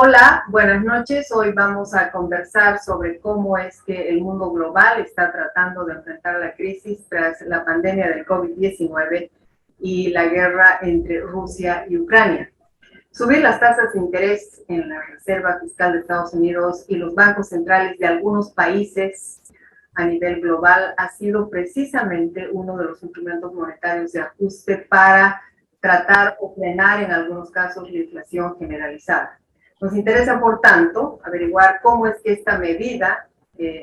Hola, buenas noches. Hoy vamos a conversar sobre cómo es que el mundo global está tratando de enfrentar la crisis tras la pandemia del COVID-19 y la guerra entre Rusia y Ucrania. Subir las tasas de interés en la Reserva Fiscal de Estados Unidos y los bancos centrales de algunos países a nivel global ha sido precisamente uno de los instrumentos monetarios de ajuste para tratar o frenar en algunos casos la inflación generalizada. Nos interesa, por tanto, averiguar cómo es que esta medida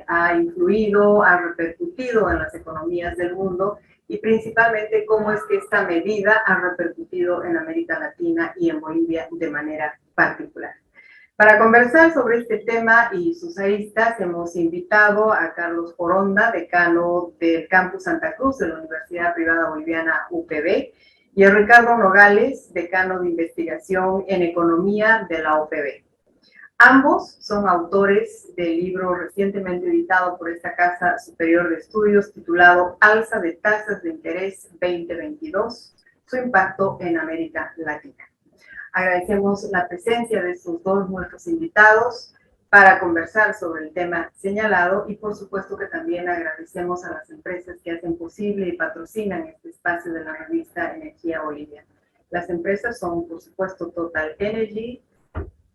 ha influido, ha repercutido en las economías del mundo y principalmente cómo es que esta medida ha repercutido en América Latina y en Bolivia de manera particular. Para conversar sobre este tema y sus aristas, hemos invitado a Carlos Foronda, decano del Campus Santa Cruz de la Universidad Privada Boliviana UPB, y a Ricardo Nogales, decano de investigación en economía de la UPB. Ambos son autores del libro recientemente editado por esta Casa Superior de Estudios titulado Alza de Tasas de Interés 2022, su impacto en América Latina. Agradecemos la presencia de estos dos nuestros invitados para conversar sobre el tema señalado y por supuesto que también agradecemos a las empresas que hacen posible y patrocinan este espacio de la revista Energía Bolivia. Las empresas son por supuesto Total Energy,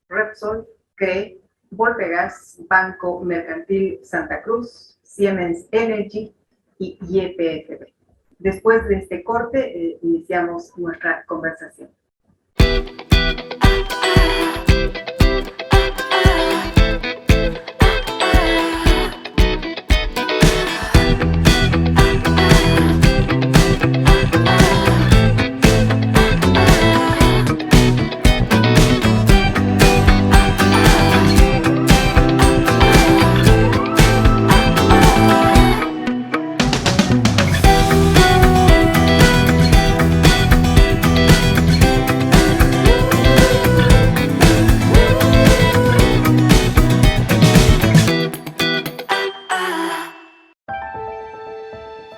Repsol, CRE, Volpegas, Banco Mercantil Santa Cruz, Siemens Energy y YPFB. Después de este corte iniciamos nuestra conversación.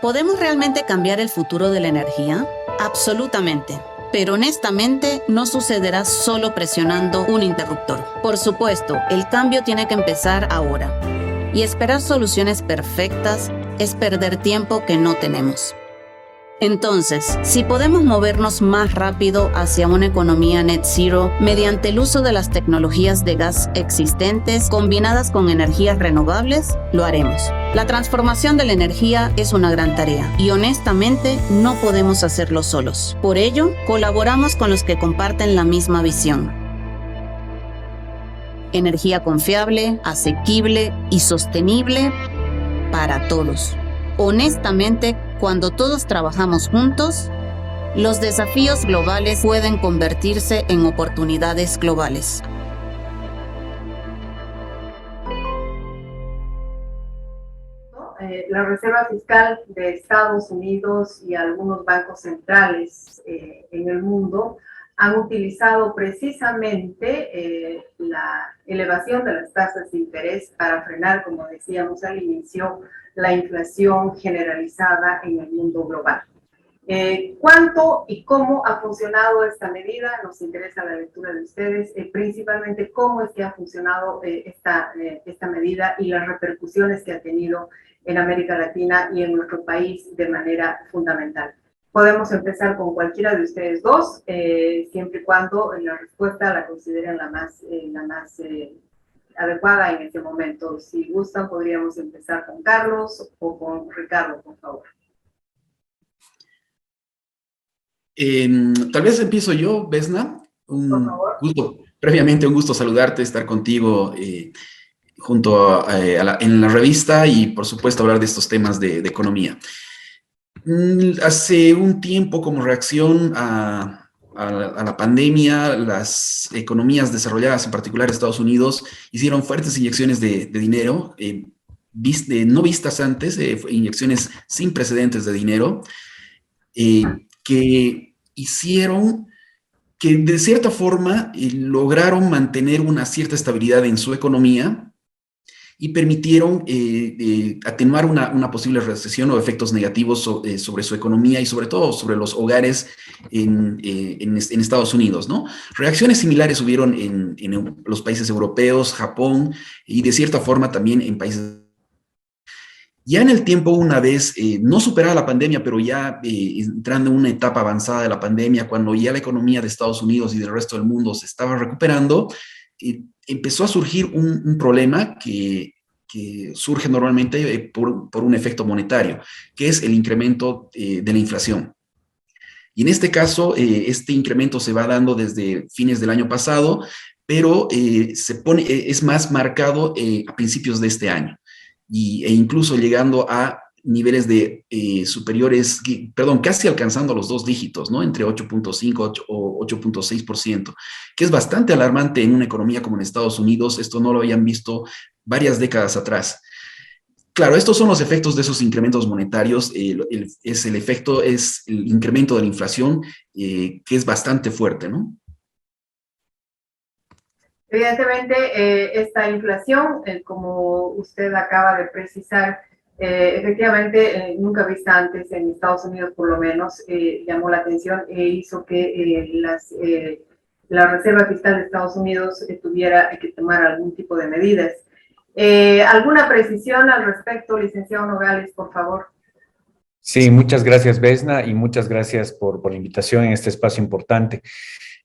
¿Podemos realmente cambiar el futuro de la energía? Absolutamente. Pero honestamente no sucederá solo presionando un interruptor. Por supuesto, el cambio tiene que empezar ahora. Y esperar soluciones perfectas es perder tiempo que no tenemos. Entonces, si podemos movernos más rápido hacia una economía net zero mediante el uso de las tecnologías de gas existentes combinadas con energías renovables, lo haremos. La transformación de la energía es una gran tarea y honestamente no podemos hacerlo solos. Por ello, colaboramos con los que comparten la misma visión. Energía confiable, asequible y sostenible para todos. Honestamente, cuando todos trabajamos juntos, los desafíos globales pueden convertirse en oportunidades globales. La Reserva Fiscal de Estados Unidos y algunos bancos centrales en el mundo han utilizado precisamente la elevación de las tasas de interés para frenar, como decíamos al inicio, la inflación generalizada en el mundo global. ¿Cuánto y cómo ha funcionado esta medida? Nos interesa la lectura de ustedes, principalmente cómo es que ha funcionado esta medida y las repercusiones que ha tenido en América Latina y en nuestro país de manera fundamental. Podemos empezar con cualquiera de ustedes dos, siempre y cuando la respuesta la consideren la más adecuada en este momento. Si gustan, podríamos empezar con Carlos o con Ricardo, por favor. Tal vez empiezo yo, Vesna. Previamente un gusto saludarte, estar contigo junto en la revista y, por supuesto, hablar de estos temas de economía. Hace un tiempo, como reacción a la pandemia, las economías desarrolladas, en particular Estados Unidos, hicieron fuertes inyecciones de dinero, no vistas antes, inyecciones sin precedentes de dinero, que hicieron que de cierta forma lograron mantener una cierta estabilidad en su economía y permitieron atenuar una posible recesión o efectos negativos sobre su economía y sobre todo sobre los hogares en Estados Unidos, ¿no? Reacciones similares hubieron en los países europeos, Japón y de cierta forma también en países. Ya en el tiempo, una vez, no superada la pandemia, pero ya entrando en una etapa avanzada de la pandemia, cuando ya la economía de Estados Unidos y del resto del mundo se estaba recuperando, empezó a surgir un problema que surge normalmente por un efecto monetario, que es el incremento de la inflación. Y en este caso, este incremento se va dando desde fines del año pasado, pero es más marcado a principios de este año e incluso llegando a niveles de superiores, perdón, casi alcanzando los dos dígitos, ¿no? Entre 8.5 o 8.6%, que es bastante alarmante en una economía como en Estados Unidos. Esto no lo habían visto varias décadas atrás. Claro, estos son los efectos de esos incrementos monetarios. Es el incremento de la inflación, que es bastante fuerte, ¿no? Evidentemente, esta inflación, como usted acaba de precisar, efectivamente, nunca vista antes en Estados Unidos, por lo menos, llamó la atención e hizo que la Reserva Fiscal de Estados Unidos tuviera que tomar algún tipo de medidas. ¿Alguna precisión al respecto, licenciado Nogales, por favor? Sí, muchas gracias, Vesna, y muchas gracias por la invitación en este espacio importante.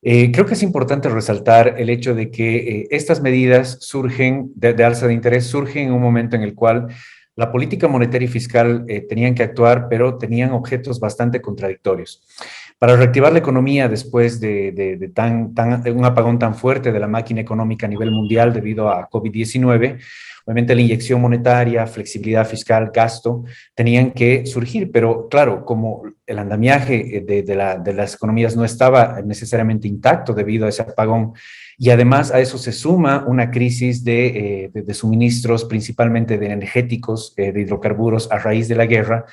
Creo que es importante resaltar el hecho de que estas medidas surgen de alza de interés, surgen en un momento en el cual la política monetaria y fiscal tenían que actuar, pero tenían objetos bastante contradictorios. Para reactivar la economía después de un apagón tan fuerte de la máquina económica a nivel mundial debido a COVID-19, obviamente la inyección monetaria, flexibilidad fiscal, gasto, tenían que surgir, pero claro, como el andamiaje de las economías no estaba necesariamente intacto debido a ese apagón, y además a eso se suma una crisis de suministros, principalmente de energéticos, de hidrocarburos a raíz de la guerra.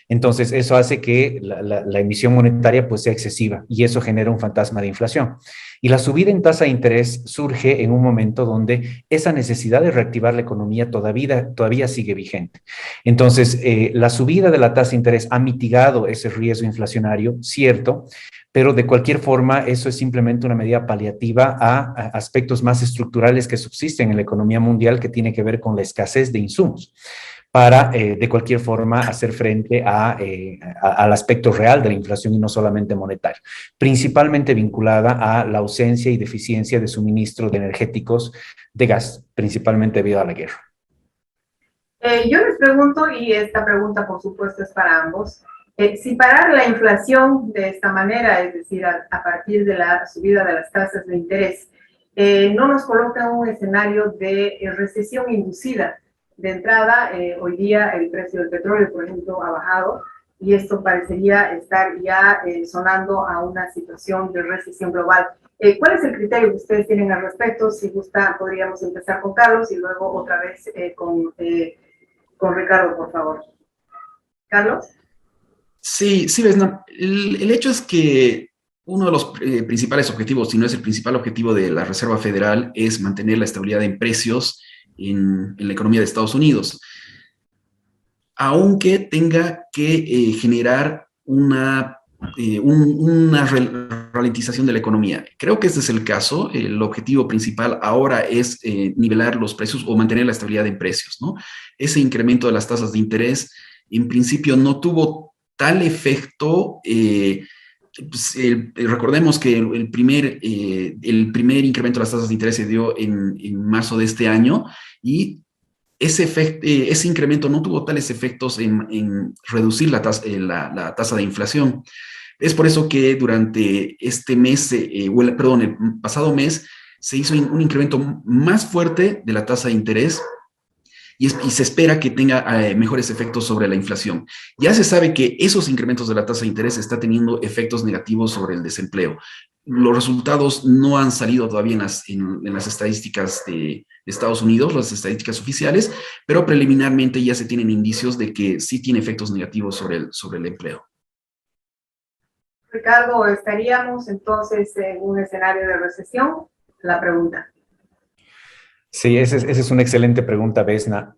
Entonces, eso hace que la emisión monetaria pues sea excesiva y eso genera un fantasma de inflación. Y la subida en tasa de interés surge en un momento donde esa necesidad de reactivar la economía todavía sigue vigente. Entonces, la subida de la tasa de interés ha mitigado ese riesgo inflacionario, cierto, pero de cualquier forma eso es simplemente una medida paliativa a aspectos más estructurales que subsisten en la economía mundial que tiene que ver con la escasez de insumos para, de cualquier forma, hacer frente al aspecto real de la inflación y no solamente monetario, principalmente vinculada a la ausencia y deficiencia de suministro de energéticos de gas, principalmente debido a la guerra. Yo les pregunto, y esta pregunta por supuesto es para ambos, si parar la inflación de esta manera, es decir, a partir de la subida de las tasas de interés, no nos coloca en un escenario de recesión inducida. De entrada, hoy día el precio del petróleo, por ejemplo, ha bajado y esto parecería estar ya sonando a una situación de recesión global. ¿Cuál es el criterio que ustedes tienen al respecto? Si gusta, podríamos empezar con Carlos y luego otra vez con Ricardo, por favor. ¿Carlos? Sí, sí, Vesna. El hecho es que uno de los principales objetivos, si no es el principal objetivo de la Reserva Federal, es mantener la estabilidad en precios en la economía de Estados Unidos, aunque tenga que generar una ralentización de la economía. Creo que este es el caso. El objetivo principal ahora es nivelar los precios o mantener la estabilidad en precios, ¿no? Ese incremento de las tasas de interés, en principio, no tuvo tal efecto. Pues, recordemos que el primer incremento de las tasas de interés se dio en marzo de este año y ese incremento no tuvo tales efectos en reducir la tasa de inflación. Es por eso que durante este mes, perdón, el pasado mes, se hizo un incremento más fuerte de la tasa de interés y se espera que tenga mejores efectos sobre la inflación. Ya se sabe que esos incrementos de la tasa de interés están teniendo efectos negativos sobre el desempleo. Los resultados no han salido todavía en las estadísticas de Estados Unidos, las estadísticas oficiales, pero preliminarmente ya se tienen indicios de que sí tiene efectos negativos sobre el empleo. Ricardo, ¿estaríamos entonces en un escenario de recesión? La pregunta. Sí, esa es una excelente pregunta, Vesna.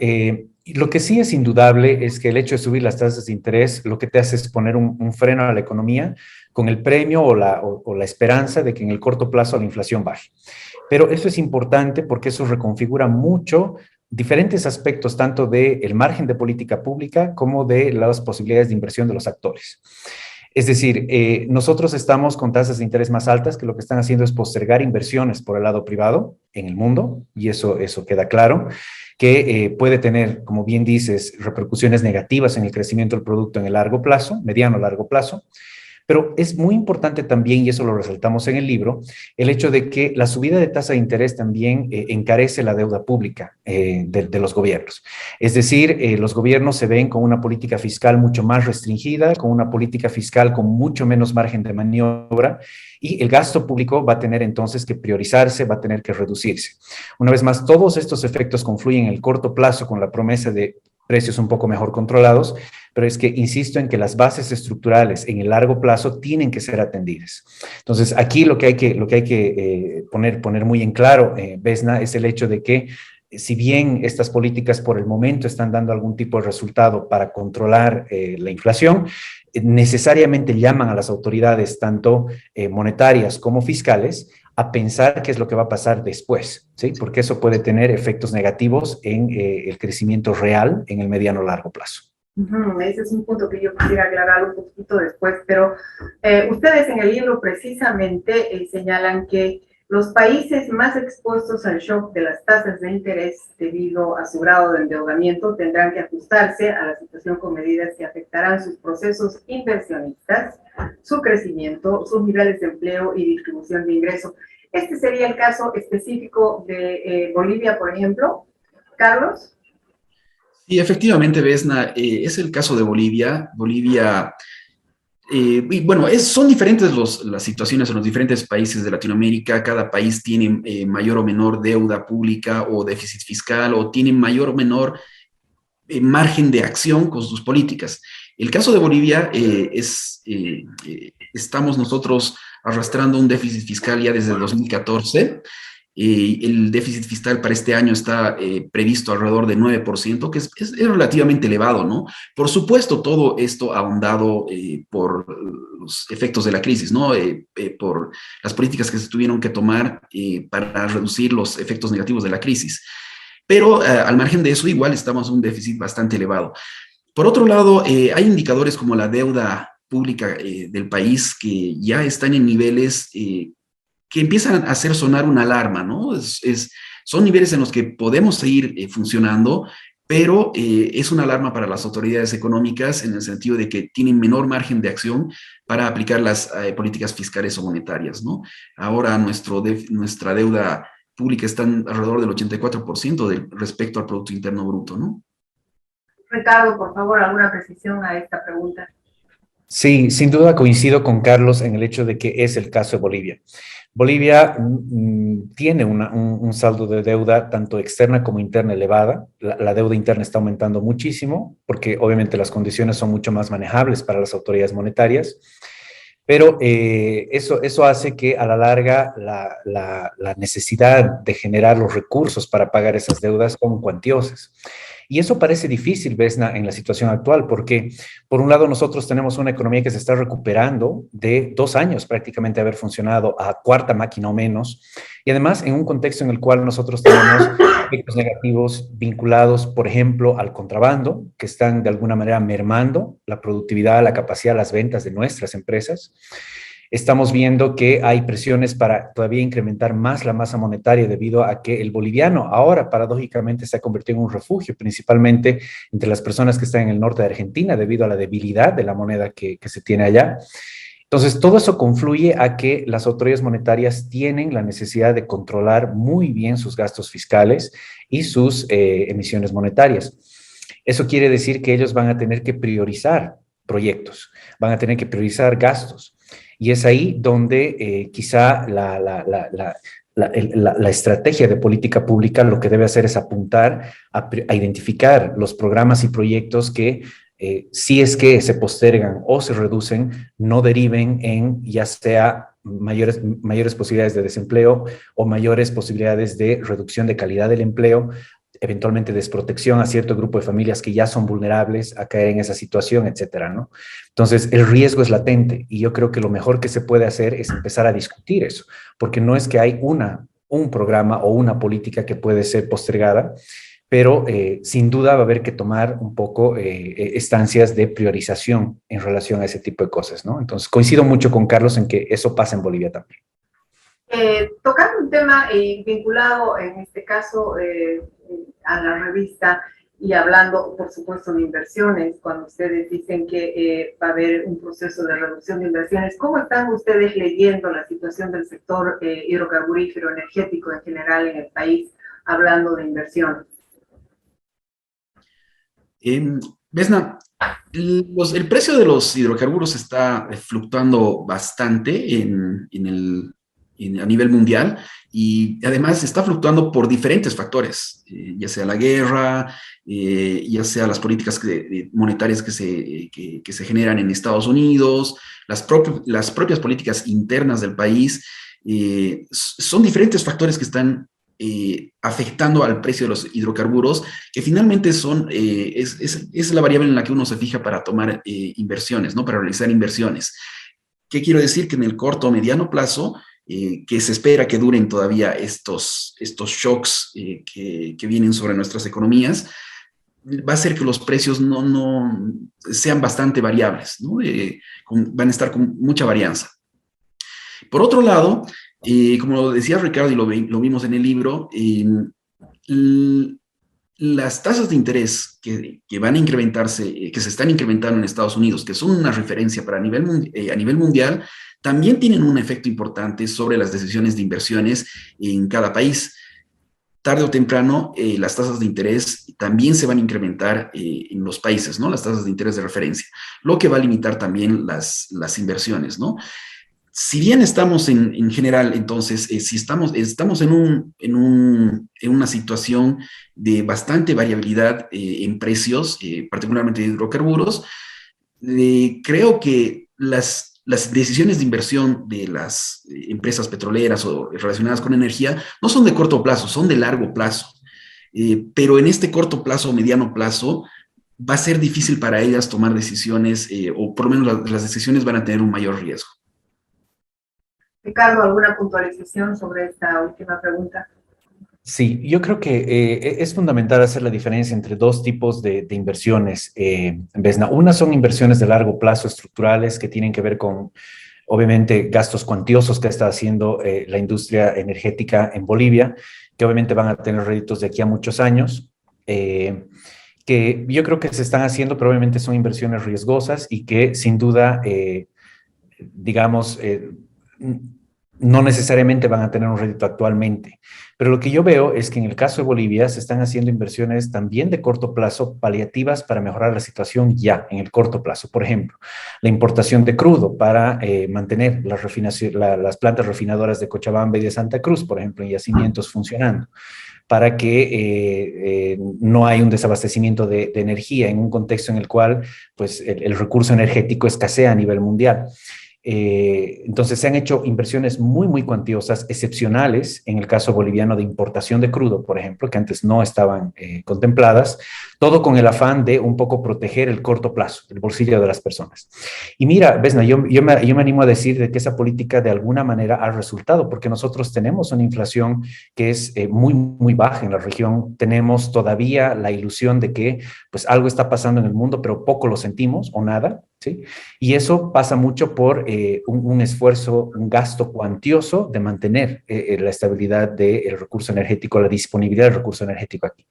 Lo que sí es indudable es que el hecho de subir las tasas de interés lo que te hace es poner un freno a la economía con el premio o la esperanza de que en el corto plazo la inflación baje. Pero eso es importante porque eso reconfigura mucho diferentes aspectos, tanto del margen de política pública como de las posibilidades de inversión de los actores. Es decir, nosotros estamos con tasas de interés más altas que lo que están haciendo es postergar inversiones por el lado privado en el mundo, y eso queda claro, que puede tener, como bien dices, repercusiones negativas en el crecimiento del producto en el largo plazo, mediano largo plazo. Pero es muy importante también, y eso lo resaltamos en el libro, el hecho de que la subida de tasa de interés también encarece la deuda pública de los gobiernos. Es decir, los gobiernos se ven con una política fiscal mucho más restringida, con una política fiscal con mucho menos margen de maniobra, y el gasto público va a tener entonces que priorizarse, va a tener que reducirse. Una vez más, todos estos efectos confluyen en el corto plazo con la promesa de precios un poco mejor controlados, pero es que insisto en que las bases estructurales en el largo plazo tienen que ser atendidas. Entonces, aquí lo que hay que poner muy en claro, Vesna, es el hecho de que si bien estas políticas por el momento están dando algún tipo de resultado para controlar la inflación, necesariamente llaman a las autoridades, tanto monetarias como fiscales, a pensar qué es lo que va a pasar después, ¿sí? Porque eso puede tener efectos negativos en el crecimiento real en el mediano largo plazo. Ese es un punto que yo quisiera aclarar un poquito después, pero ustedes en el libro precisamente señalan que los países más expuestos al shock de las tasas de interés debido a su grado de endeudamiento tendrán que ajustarse a la situación con medidas que afectarán sus procesos inversionistas, su crecimiento, sus niveles de empleo y distribución de ingresos. Este sería el caso específico de Bolivia, por ejemplo. Carlos. Y efectivamente, Vesna, es el caso de Bolivia. Bolivia, y bueno, son diferentes las situaciones en los diferentes países de Latinoamérica. Cada país tiene mayor o menor deuda pública o déficit fiscal, o tiene mayor o menor margen de acción con sus políticas. El caso de Bolivia estamos nosotros arrastrando un déficit fiscal ya desde 2014. El déficit fiscal para este año está previsto alrededor de 9%, que es relativamente elevado, ¿no? Por supuesto, todo esto ahondado por los efectos de la crisis, ¿no? Por las políticas que se tuvieron que tomar para reducir los efectos negativos de la crisis. Pero al margen de eso, igual estamos en un déficit bastante elevado. Por otro lado, hay indicadores como la deuda pública del país que ya están en niveles que empiezan a hacer sonar una alarma, ¿no? Son niveles en los que podemos seguir funcionando, pero es una alarma para las autoridades económicas en el sentido de que tienen menor margen de acción para aplicar las políticas fiscales o monetarias, ¿no? Ahora nuestra deuda pública está alrededor del 84% respecto al Producto Interno Bruto, ¿no? Ricardo, por favor, alguna precisión a esta pregunta. Sí, sin duda coincido con Carlos en el hecho de que es el caso de Bolivia. Bolivia tiene un saldo de deuda tanto externa como interna elevada. La deuda interna está aumentando muchísimo porque obviamente las condiciones son mucho más manejables para las autoridades monetarias, pero eso hace que a la larga la necesidad de generar los recursos para pagar esas deudas son cuantiosas. Y eso parece difícil, Vesna, en la situación actual, porque por un lado nosotros tenemos una economía que se está recuperando de 2 años prácticamente de haber funcionado a cuarta máquina o menos, y además en un contexto en el cual nosotros tenemos efectos negativos vinculados, por ejemplo, al contrabando, que están de alguna manera mermando la productividad, la capacidad, las ventas de nuestras empresas. Estamos viendo que hay presiones para todavía incrementar más la masa monetaria debido a que el boliviano ahora paradójicamente se ha convertido en un refugio, principalmente entre las personas que están en el norte de Argentina debido a la debilidad de la moneda que se tiene allá. Entonces, todo eso confluye a que las autoridades monetarias tienen la necesidad de controlar muy bien sus gastos fiscales y sus emisiones monetarias. Eso quiere decir que ellos van a tener que priorizar proyectos, van a tener que priorizar gastos. Y es ahí donde quizá la estrategia de política pública lo que debe hacer es apuntar a identificar los programas y proyectos que si es que se postergan o se reducen, no deriven en ya sea mayores posibilidades de desempleo o mayores posibilidades de reducción de calidad del empleo, eventualmente desprotección a cierto grupo de familias que ya son vulnerables a caer en esa situación, etcétera, ¿no? Entonces, el riesgo es latente y yo creo que lo mejor que se puede hacer es empezar a discutir eso, porque no es que hay un programa o una política que puede ser postergada, pero sin duda va a haber que tomar un poco estancias de priorización en relación a ese tipo de cosas, ¿no? Entonces, coincido mucho con Carlos en que eso pasa en Bolivia también. Tocando un tema vinculado, en este caso, a la revista y hablando, por supuesto, de inversiones, cuando ustedes dicen que va a haber un proceso de reducción de inversiones, ¿cómo están ustedes leyendo la situación del sector hidrocarburífero energético en general en el país, hablando de inversiones? Vesna, el precio de los hidrocarburos está fluctuando bastante a nivel mundial y además está fluctuando por diferentes factores, ya sea la guerra, ya sea las políticas monetarias que se generan en Estados Unidos, las propias políticas internas del país. Son diferentes factores que están afectando al precio de los hidrocarburos, que finalmente es la variable en la que uno se fija para tomar inversiones, ¿no? Para realizar inversiones. ¿Qué quiero decir? Que en el corto o mediano plazo, que se espera que duren todavía estos shocks que vienen sobre nuestras economías, va a ser que los precios no sean bastante variables, ¿no? Van a estar con mucha varianza. Por otro lado, como lo decía Ricardo y lo vimos en el libro, las tasas de interés que van a incrementarse, que se están incrementando en Estados Unidos, que son una referencia a nivel mundial, también tienen un efecto importante sobre las decisiones de inversiones en cada país. Tarde o temprano, las tasas de interés también se van a incrementar en los países, ¿no? Las tasas de interés de referencia, lo que va a limitar también las inversiones, ¿no? Si bien estamos en general, entonces, si estamos en una situación de bastante variabilidad en precios, particularmente de hidrocarburos, creo que las decisiones de inversión de las empresas petroleras o relacionadas con energía no son de corto plazo, son de largo plazo. Pero en este corto plazo o mediano plazo va a ser difícil para ellas tomar decisiones, o por lo menos las decisiones van a tener un mayor riesgo. Ricardo, ¿alguna puntualización sobre esta última pregunta? Sí, yo creo que es fundamental hacer la diferencia entre dos tipos de inversiones, Vesna. Una son inversiones de largo plazo estructurales que tienen que ver con, obviamente, gastos cuantiosos que está haciendo la industria energética en Bolivia, que obviamente van a tener réditos de aquí a muchos años, que yo creo que se están haciendo, pero obviamente son inversiones riesgosas y que sin duda, digamos, no necesariamente van a tener un rédito actualmente. Pero lo que yo veo es que en el caso de Bolivia se están haciendo inversiones también de corto plazo, paliativas para mejorar la situación ya en el corto plazo. Por ejemplo, la importación de crudo para mantener las plantas refinadoras de Cochabamba y de Santa Cruz, por ejemplo, en yacimientos funcionando, para que no haya un desabastecimiento de energía en un contexto en el cual pues, el recurso energético escasea a nivel mundial. Entonces se han hecho inversiones muy cuantiosas, excepcionales, en el caso boliviano de importación de crudo, por ejemplo, que antes no estaban contempladas, todo con el afán de un poco proteger el corto plazo, el bolsillo de las personas. Y mira, Vesna, yo me animo a decir de que esa política de alguna manera ha resultado, porque nosotros tenemos una inflación que es muy baja en la región, tenemos todavía la ilusión de que pues algo está pasando en el mundo, pero poco lo sentimos o nada, ¿sí? Y eso pasa mucho por un esfuerzo, un gasto cuantioso de mantener la estabilidad del recurso energético, la disponibilidad del recurso energético aquí.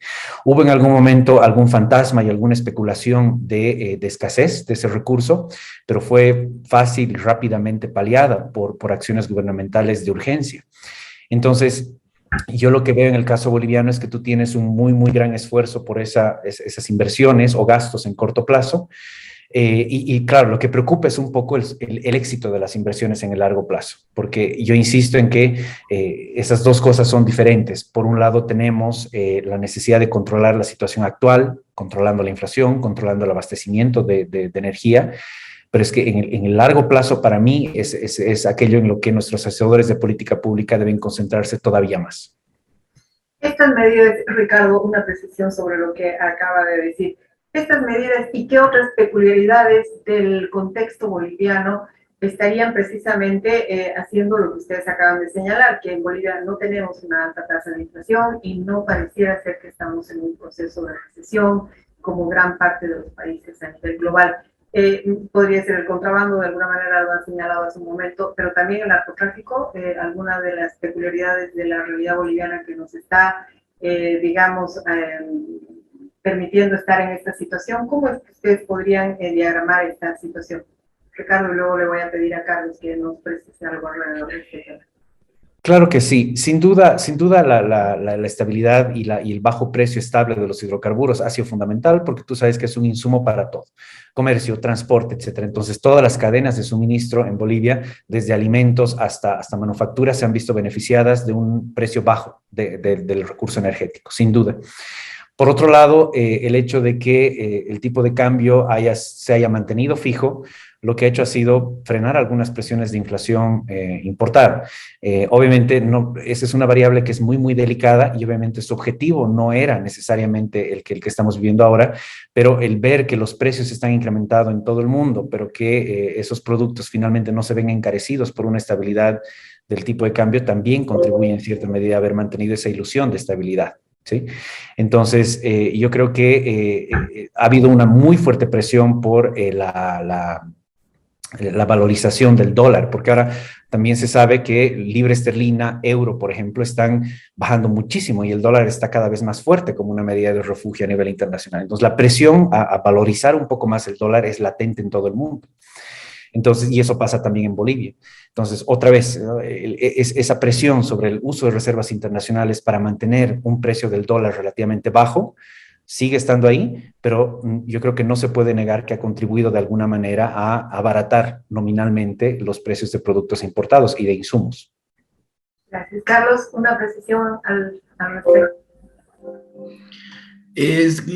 Hubo en algún momento algún fantasma y alguna especulación de escasez de ese recurso, pero fue fácil y rápidamente paliada por acciones gubernamentales de urgencia. Entonces, yo lo que veo en el caso boliviano es que tú tienes un muy gran esfuerzo por esas inversiones o gastos en corto plazo, Y claro, lo que preocupa es un poco el éxito de las inversiones en el largo plazo, porque yo insisto en que esas dos cosas son diferentes. Por un lado tenemos la necesidad de controlar la situación actual, controlando la inflación, controlando el abastecimiento de energía, pero es que en el largo plazo para mí es aquello en lo que nuestros asesores de política pública deben concentrarse todavía más. Estas medidas, Ricardo, una precisión sobre lo que acaba de decir. Estas medidas y qué otras peculiaridades del contexto boliviano estarían precisamente haciendo lo que ustedes acaban de señalar, que en Bolivia no tenemos una alta tasa de inflación y no pareciera ser que estamos en un proceso de recesión como gran parte de los países a nivel global. Podría ser el contrabando, de alguna manera lo han señalado hace un momento, pero también el narcotráfico, alguna de las peculiaridades de la realidad boliviana que nos está, digamos, permitiendo estar en esta situación. ¿Cómo es que ustedes podrían diagramar esta situación? Ricardo, y luego le voy a pedir a Carlos que nos precise algo alrededor de este tema. Claro que sí, sin duda la estabilidad y el bajo precio estable de los hidrocarburos ha sido fundamental porque tú sabes que es un insumo para todo, comercio, transporte, etcétera. Entonces, todas las cadenas de suministro en Bolivia, desde alimentos hasta manufacturas, se han visto beneficiadas de un precio bajo del recurso energético, sin duda. Por otro lado, el hecho de que el tipo de cambio se haya mantenido fijo, lo que ha hecho ha sido frenar algunas presiones de inflación importada. Obviamente, esa es una variable que es muy, muy delicada y obviamente su objetivo no era necesariamente el que estamos viviendo ahora, pero el ver que los precios están incrementando en todo el mundo, pero que esos productos finalmente no se ven encarecidos por una estabilidad del tipo de cambio, también contribuye en cierta medida a haber mantenido esa ilusión de estabilidad. ¿Sí? Entonces, yo creo que ha habido una muy fuerte presión por la valorización del dólar, porque ahora también se sabe que libra esterlina, euro, por ejemplo, están bajando muchísimo y el dólar está cada vez más fuerte como una medida de refugio a nivel internacional. Entonces, la presión a valorizar un poco más el dólar es latente en todo el mundo. Entonces, y eso pasa también en Bolivia. Entonces, otra vez, ¿no? Esa presión sobre el uso de reservas internacionales para mantener un precio del dólar relativamente bajo sigue estando ahí, pero yo creo que no se puede negar que ha contribuido de alguna manera a abaratar nominalmente los precios de productos importados y de insumos. Gracias. Carlos, una precisión al respecto.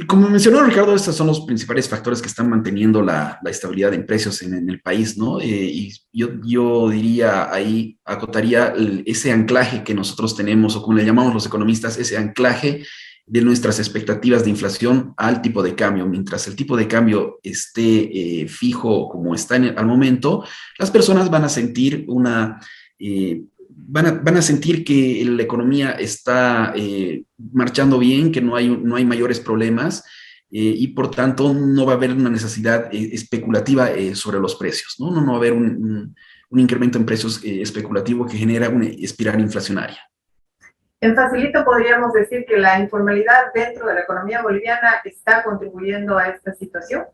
Como mencionó Ricardo, estos son los principales factores que están manteniendo la estabilidad en precios en el país, ¿no? Y yo diría ahí, acotaría ese anclaje que nosotros tenemos, o como le llamamos los economistas, ese anclaje de nuestras expectativas de inflación al tipo de cambio. Mientras el tipo de cambio esté fijo como está al momento, las personas van a sentir van a sentir que la economía está marchando bien, que no hay mayores problemas y por tanto no va a haber una necesidad especulativa sobre los precios, ¿no? No va a haber un incremento en precios especulativo que genera una espiral inflacionaria. En facilito podríamos decir que la informalidad dentro de la economía boliviana está contribuyendo a esta situación.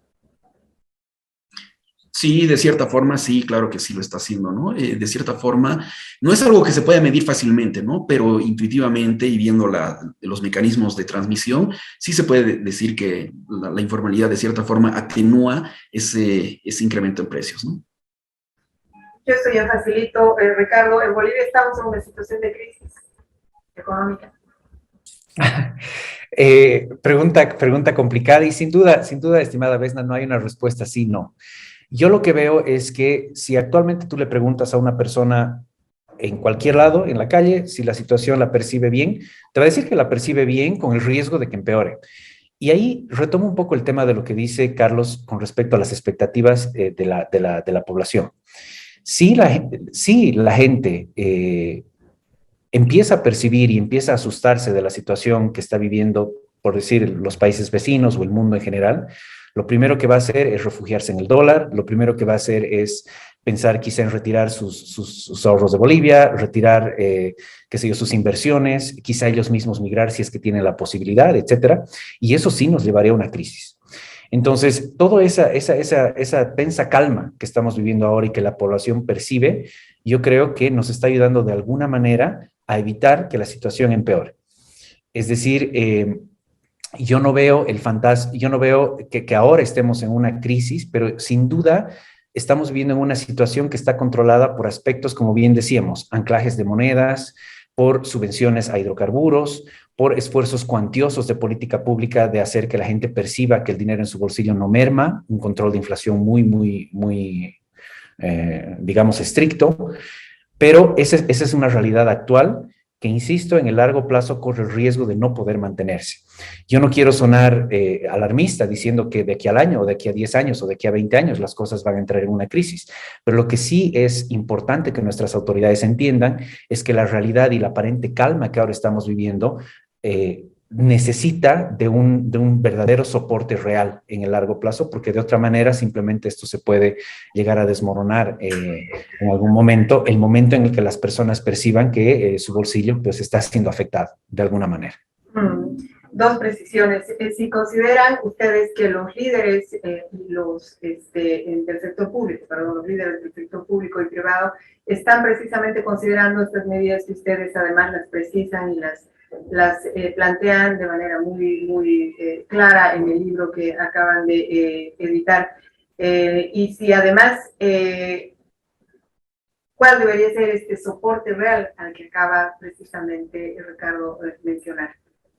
Sí, de cierta forma, sí, claro que sí lo está haciendo, ¿no? De cierta forma, no es algo que se pueda medir fácilmente, ¿no? Pero intuitivamente y viendo los mecanismos de transmisión, sí se puede decir que la informalidad de cierta forma atenúa ese incremento en precios, ¿no? Yo estoy en facilito, Ricardo, en Bolivia estamos en una situación de crisis económica. Pregunta complicada y sin duda, estimada Vesna, no hay una respuesta sí, no. Yo lo que veo es que si actualmente tú le preguntas a una persona en cualquier lado, en la calle, si la situación la percibe bien, te va a decir que la percibe bien con el riesgo de que empeore. Y ahí retomo un poco el tema de lo que dice Carlos con respecto a las expectativas de la población. Si la gente empieza a percibir y empieza a asustarse de la situación que está viviendo, por decir, los países vecinos o el mundo en general, lo primero que va a hacer es refugiarse en el dólar, lo primero que va a hacer es pensar quizá en retirar sus ahorros de Bolivia, retirar, qué sé yo, sus inversiones, quizá ellos mismos migrar si es que tienen la posibilidad, etcétera. Y eso sí nos llevaría a una crisis. Entonces, toda esa tensa calma que estamos viviendo ahora y que la población percibe, yo creo que nos está ayudando de alguna manera a evitar que la situación empeore. Es decir, Yo no veo yo no veo que ahora estemos en una crisis, pero sin duda estamos viviendo en una situación que está controlada por aspectos, como bien decíamos, anclajes de monedas, por subvenciones a hidrocarburos, por esfuerzos cuantiosos de política pública de hacer que la gente perciba que el dinero en su bolsillo no merma, un control de inflación digamos, estricto, pero esa es una realidad actual que, insisto, en el largo plazo corre el riesgo de no poder mantenerse. Yo no quiero sonar alarmista diciendo que de aquí al año o de aquí a 10 años o de aquí a 20 años las cosas van a entrar en una crisis, pero lo que sí es importante que nuestras autoridades entiendan es que la realidad y la aparente calma que ahora estamos viviendo necesita de un verdadero soporte real en el largo plazo, porque de otra manera simplemente esto se puede llegar a desmoronar en algún momento, el momento en el que las personas perciban que su bolsillo pues está siendo afectado de alguna manera. Dos precisiones. Si consideran ustedes que los líderes del sector público, perdón, los líderes del sector público y privado están precisamente considerando estas medidas que ustedes además las precisan y las plantean de manera muy clara en el libro que acaban de editar. Y si además, ¿cuál debería ser este soporte real al que acaba precisamente Ricardo de mencionar?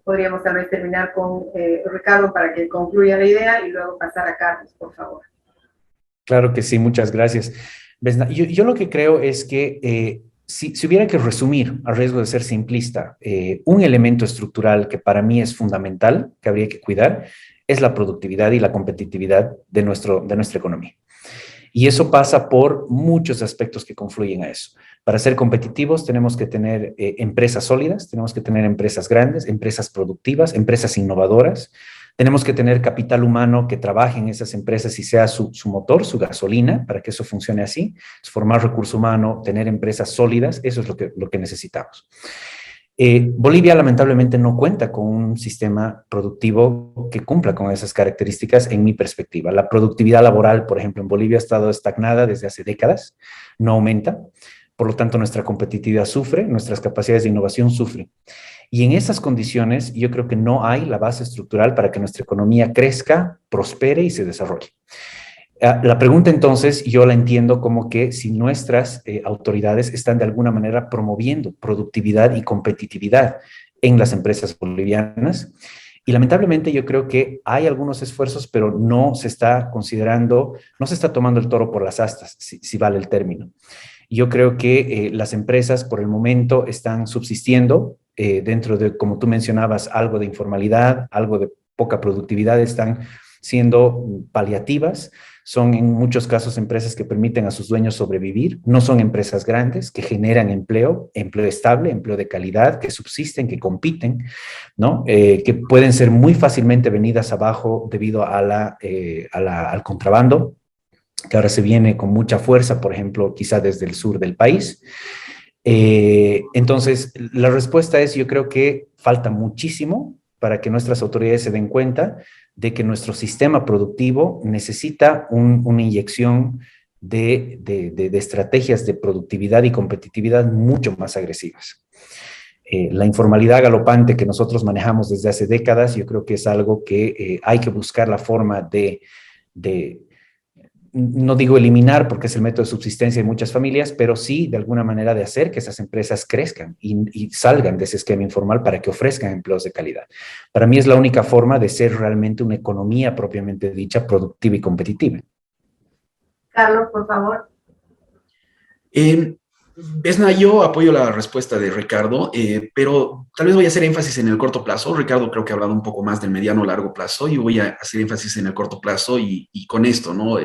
Podríamos tal vez terminar con Ricardo para que concluya la idea y luego pasar a Carlos, por favor. Claro que sí, muchas gracias. Yo lo que creo es que si hubiera que resumir, a riesgo de ser simplista, un elemento estructural que para mí es fundamental, que habría que cuidar, es la productividad y la competitividad de nuestra economía. Y eso pasa por muchos aspectos que confluyen a eso. Para ser competitivos tenemos que tener empresas sólidas, tenemos que tener empresas grandes, empresas productivas, empresas innovadoras. Tenemos que tener capital humano que trabaje en esas empresas y sea su motor, su gasolina, para que eso funcione así. Formar recurso humano, tener empresas sólidas, eso es lo que necesitamos. Bolivia lamentablemente no cuenta con un sistema productivo que cumpla con esas características en mi perspectiva. La productividad laboral, por ejemplo, en Bolivia ha estado estagnada desde hace décadas, no aumenta, por lo tanto nuestra competitividad sufre, nuestras capacidades de innovación sufren. Y en esas condiciones yo creo que no hay la base estructural para que nuestra economía crezca, prospere y se desarrolle. La pregunta entonces yo la entiendo como que si nuestras autoridades están de alguna manera promoviendo productividad y competitividad en las empresas bolivianas, y lamentablemente yo creo que hay algunos esfuerzos, pero no se está considerando, no se está tomando el toro por las astas, si vale el término. Yo creo que las empresas por el momento están subsistiendo dentro de, como tú mencionabas, algo de informalidad, algo de poca productividad, están siendo paliativas. Son en muchos casos empresas que permiten a sus dueños sobrevivir. No son empresas grandes que generan empleo estable, empleo de calidad, que subsisten, que compiten, ¿no? Que pueden ser muy fácilmente venidas abajo debido al contrabando, que ahora se viene con mucha fuerza, por ejemplo, quizá desde el sur del país. Entonces, la respuesta es, yo creo que falta muchísimo para que nuestras autoridades se den cuenta de que nuestro sistema productivo necesita una inyección de estrategias de productividad y competitividad mucho más agresivas. La informalidad galopante que nosotros manejamos desde hace décadas, yo creo que es algo que hay que buscar la forma de no digo eliminar porque es el método de subsistencia de muchas familias, pero sí de alguna manera de hacer que esas empresas crezcan y salgan de ese esquema informal para que ofrezcan empleos de calidad. Para mí es la única forma de ser realmente una economía propiamente dicha, productiva y competitiva. Carlos, por favor. Vesna, yo apoyo la respuesta de Ricardo, pero tal vez voy a hacer énfasis en el corto plazo. Ricardo creo que ha hablado un poco más del mediano o largo plazo. Yo voy a hacer énfasis en el corto plazo y con esto, ¿no?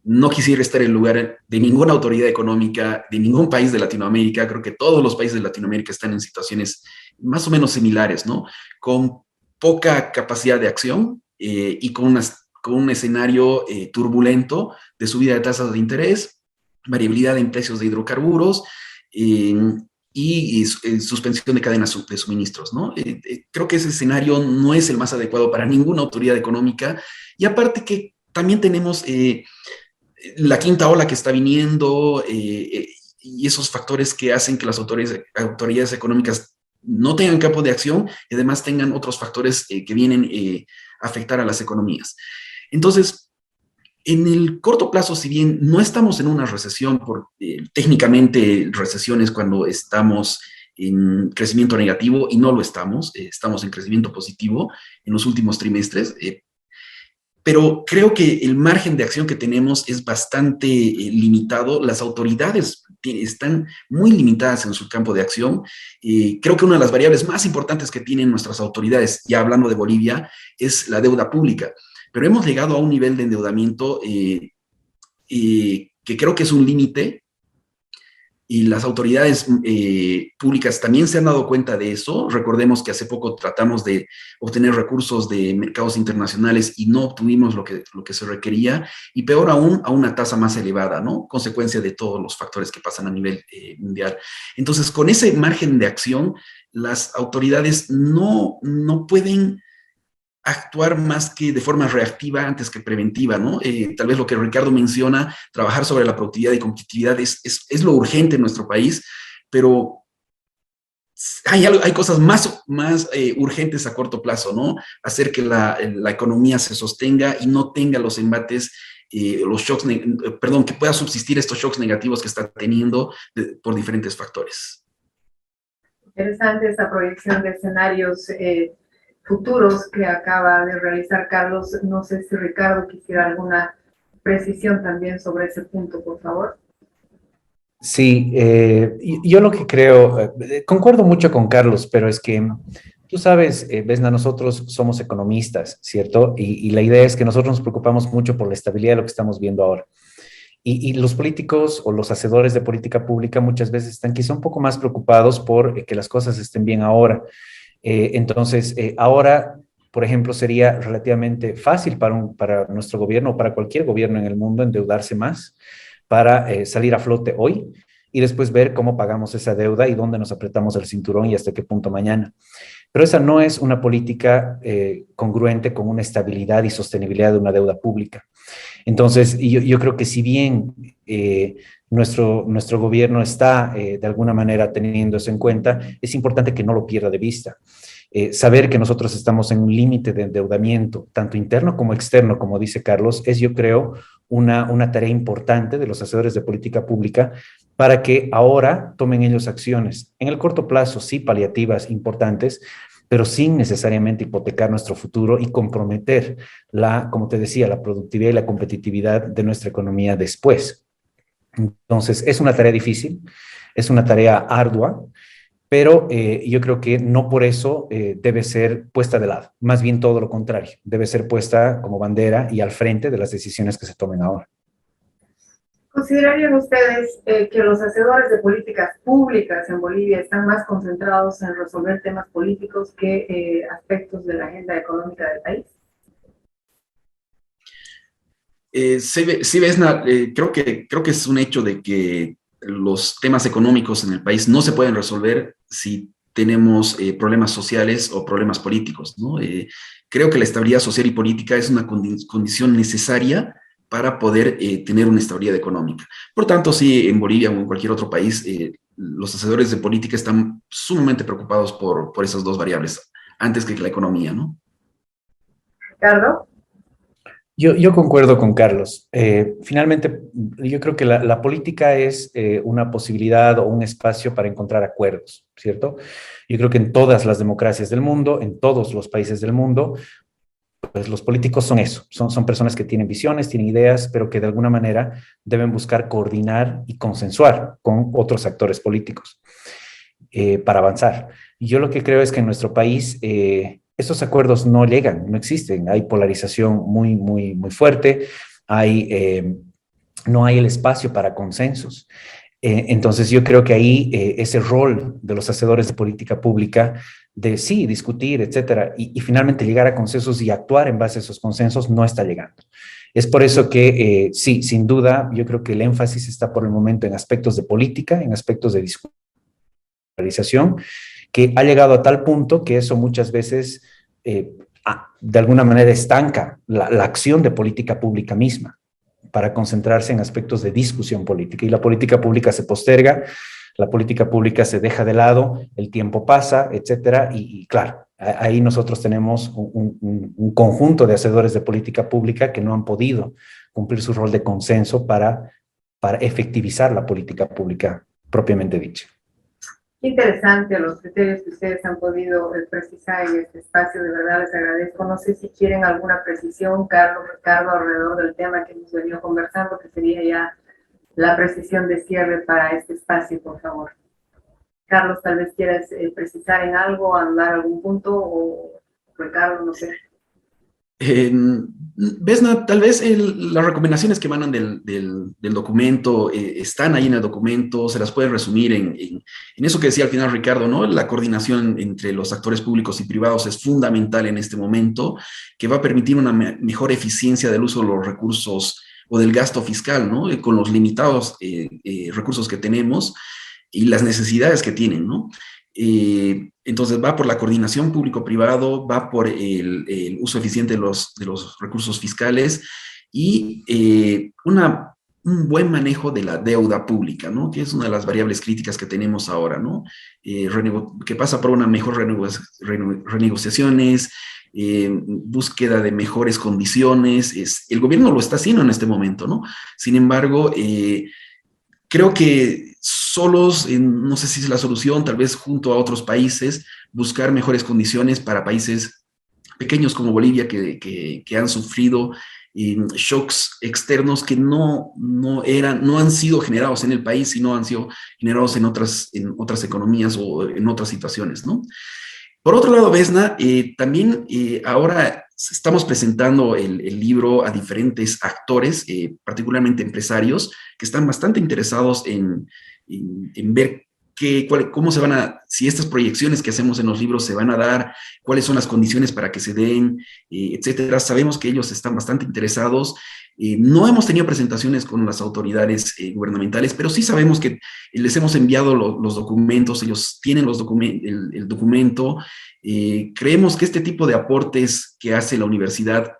No quisiera estar en lugar de ninguna autoridad económica de ningún país de Latinoamérica. Creo que todos los países de Latinoamérica están en situaciones más o menos similares, ¿no? Con poca capacidad de acción y con un escenario turbulento de subida de tasas de interés, variabilidad en precios de hidrocarburos y suspensión de cadenas de suministros, ¿no? Creo que ese escenario no es el más adecuado para ninguna autoridad económica. Y aparte que también tenemos la quinta ola que está viniendo y esos factores que hacen que las autoridades económicas no tengan campo de acción y además tengan otros factores que vienen a afectar a las economías. Entonces, en el corto plazo, si bien no estamos en una recesión, técnicamente recesión es cuando estamos en crecimiento negativo y no lo estamos, estamos en crecimiento positivo en los últimos trimestres, pero creo que el margen de acción que tenemos es bastante limitado. Las autoridades están muy limitadas en su campo de acción. Creo que una de las variables más importantes que tienen nuestras autoridades, ya hablando de Bolivia, es la deuda pública. Pero hemos llegado a un nivel de endeudamiento que creo que es un límite, y las autoridades públicas también se han dado cuenta de eso. Recordemos que hace poco tratamos de obtener recursos de mercados internacionales y no obtuvimos lo que se requería, y peor aún, a una tasa más elevada, ¿no? Consecuencia de todos los factores que pasan a nivel mundial. Entonces, con ese margen de acción, las autoridades no pueden actuar más que de forma reactiva antes que preventiva, ¿no? Tal vez lo que Ricardo menciona, trabajar sobre la productividad y competitividad es lo urgente en nuestro país, pero hay cosas más urgentes a corto plazo, ¿no? Hacer que la economía se sostenga y no tenga los embates, los shocks, que pueda subsistir estos shocks negativos que está teniendo por diferentes factores. Interesante esa proyección de escenarios futuros que acaba de realizar Carlos. No sé si Ricardo quisiera alguna precisión también sobre ese punto, por favor. Sí, yo lo que creo, concuerdo mucho con Carlos, pero es que tú sabes, Vesna, nosotros somos economistas, ¿cierto? Y la idea es que nosotros nos preocupamos mucho por la estabilidad de lo que estamos viendo ahora. Y los políticos o los hacedores de política pública muchas veces están quizá un poco más preocupados por que las cosas estén bien ahora. Entonces, ahora, por ejemplo, sería relativamente fácil para nuestro gobierno o para cualquier gobierno en el mundo endeudarse más para salir a flote hoy y después ver cómo pagamos esa deuda y dónde nos apretamos el cinturón y hasta qué punto mañana. Pero esa no es una política congruente con una estabilidad y sostenibilidad de una deuda pública. Entonces, yo creo que si bien nuestro gobierno está de alguna manera teniendo eso en cuenta, es importante que no lo pierda de vista. Saber que nosotros estamos en un límite de endeudamiento, tanto interno como externo, como dice Carlos, es, yo creo, una tarea importante de los hacedores de política pública para que ahora tomen ellos acciones. En el corto plazo, sí, paliativas importantes, pero sin necesariamente hipotecar nuestro futuro y comprometer como te decía, la productividad y la competitividad de nuestra economía después. Entonces, es una tarea difícil, es una tarea ardua, pero yo creo que no por eso debe ser puesta de lado, más bien todo lo contrario, debe ser puesta como bandera y al frente de las decisiones que se tomen ahora. ¿Considerarían ustedes que los hacedores de políticas públicas en Bolivia están más concentrados en resolver temas políticos que aspectos de la agenda económica del país? Sí, Vesna, creo que es un hecho de que los temas económicos en el país no se pueden resolver si tenemos problemas sociales o problemas políticos, ¿no? Creo que la estabilidad social y política es una condición necesaria para poder tener una estabilidad económica. Por tanto, sí, en Bolivia o en cualquier otro país, los hacedores de política están sumamente preocupados por esas dos variables, antes que la economía, ¿no? Ricardo. Yo concuerdo con Carlos. Finalmente, yo creo que la política es una posibilidad o un espacio para encontrar acuerdos, ¿cierto? Yo creo que en todas las democracias del mundo, en todos los países del mundo, pues los políticos son eso, son personas que tienen visiones, tienen ideas, pero que de alguna manera deben buscar coordinar y consensuar con otros actores políticos para avanzar. Y yo lo que creo es que en nuestro país estos acuerdos no llegan, no existen, hay polarización muy, muy, muy fuerte, no hay el espacio para consensos. Entonces yo creo que ahí ese rol de los hacedores de política pública de sí, discutir, etcétera, y finalmente llegar a consensos y actuar en base a esos consensos no está llegando. Es por eso que sí, sin duda, yo creo que el énfasis está por el momento en aspectos de política, en aspectos de discusión, que ha llegado a tal punto que eso muchas veces de alguna manera estanca la acción de política pública misma para concentrarse en aspectos de discusión política y la política pública se posterga, la política pública se deja de lado, el tiempo pasa, etcétera, y claro, ahí nosotros tenemos un conjunto de hacedores de política pública que no han podido cumplir su rol de consenso para efectivizar la política pública propiamente dicha. Qué interesante los criterios que ustedes han podido precisar en este espacio, de verdad les agradezco. No sé si quieren alguna precisión, Carlos, Ricardo, alrededor del tema que hemos venido conversando, que sería ya la precisión de cierre para este espacio, por favor. Carlos, tal vez quieras precisar en algo, anular algún punto, o Ricardo, no sé. Vesna, tal vez las recomendaciones que emanan del documento están ahí en el documento, se las puede resumir en eso que decía al final Ricardo, ¿no? La coordinación entre los actores públicos y privados es fundamental en este momento, que va a permitir una mejor eficiencia del uso de los recursos o del gasto fiscal, ¿no? Con los limitados recursos que tenemos y las necesidades que tienen, ¿no? Entonces va por la coordinación público-privado, va por el uso eficiente de los recursos fiscales y un buen manejo de la deuda pública, ¿no? Que es una de las variables críticas que tenemos ahora, ¿no? Que pasa por una mejor renegociaciones, búsqueda de mejores condiciones. El gobierno lo está haciendo en este momento, ¿no? Sin embargo, creo que solos, no sé si es la solución, tal vez junto a otros países, buscar mejores condiciones para países pequeños como Bolivia que han sufrido shocks externos que no han sido generados en el país, sino han sido generados en otras economías o en otras situaciones, ¿no? Por otro lado, Vesna, también ahora estamos presentando el libro a diferentes actores, particularmente empresarios, que están bastante interesados en ver cómo se van si estas proyecciones que hacemos en los libros se van a dar, cuáles son las condiciones para que se den, etcétera. Sabemos que ellos están bastante interesados. No hemos tenido presentaciones con las autoridades gubernamentales, pero sí sabemos que les hemos enviado los documentos, ellos tienen el documento. Creemos que este tipo de aportes que hace la universidad,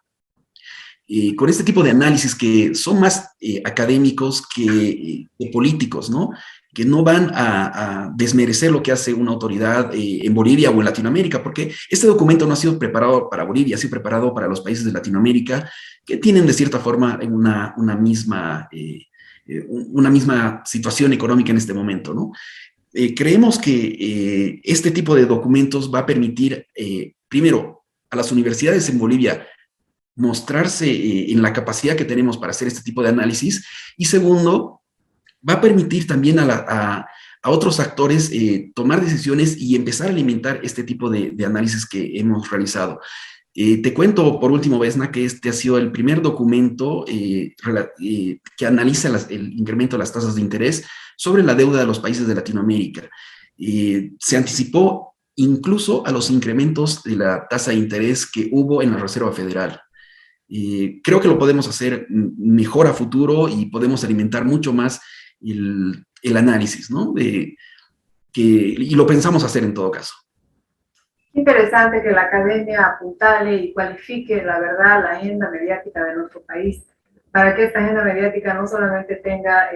con este tipo de análisis que son más académicos que políticos, ¿no? Que no van a desmerecer lo que hace una autoridad en Bolivia o en Latinoamérica, porque este documento no ha sido preparado para Bolivia, ha sido preparado para los países de Latinoamérica que tienen de cierta forma una misma situación económica en este momento, ¿no? Creemos que este tipo de documentos va a permitir, primero, a las universidades en Bolivia mostrarse en la capacidad que tenemos para hacer este tipo de análisis, y segundo, va a permitir también a otros actores tomar decisiones y empezar a alimentar este tipo de análisis que hemos realizado. Te cuento por último, Vesna, que este ha sido el primer documento que analiza el incremento de las tasas de interés sobre la deuda de los países de Latinoamérica. Se anticipó incluso a los incrementos de la tasa de interés que hubo en la Reserva Federal. Creo que lo podemos hacer mejor a futuro y podemos alimentar mucho más el análisis, ¿no? Y lo pensamos hacer en todo caso. Interesante que la academia apuntale y cualifique, la verdad, la agenda mediática de nuestro país, para que esta agenda mediática no solamente tenga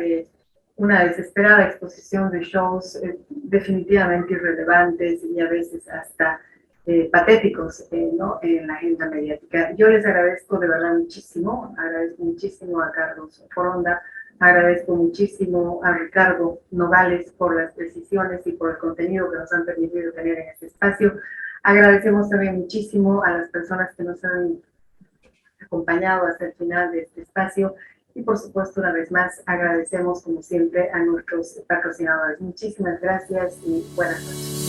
una desesperada exposición de shows definitivamente irrelevantes y a veces hasta patéticos, ¿no? En la agenda mediática. Yo les agradezco de verdad muchísimo a Carlos Foronda, agradezco muchísimo a Ricardo Nogales por las precisiones y por el contenido que nos han permitido tener en este espacio. Agradecemos también muchísimo a las personas que nos han acompañado hasta el final de este espacio y por supuesto una vez más agradecemos como siempre a nuestros patrocinadores. Muchísimas gracias y buenas noches.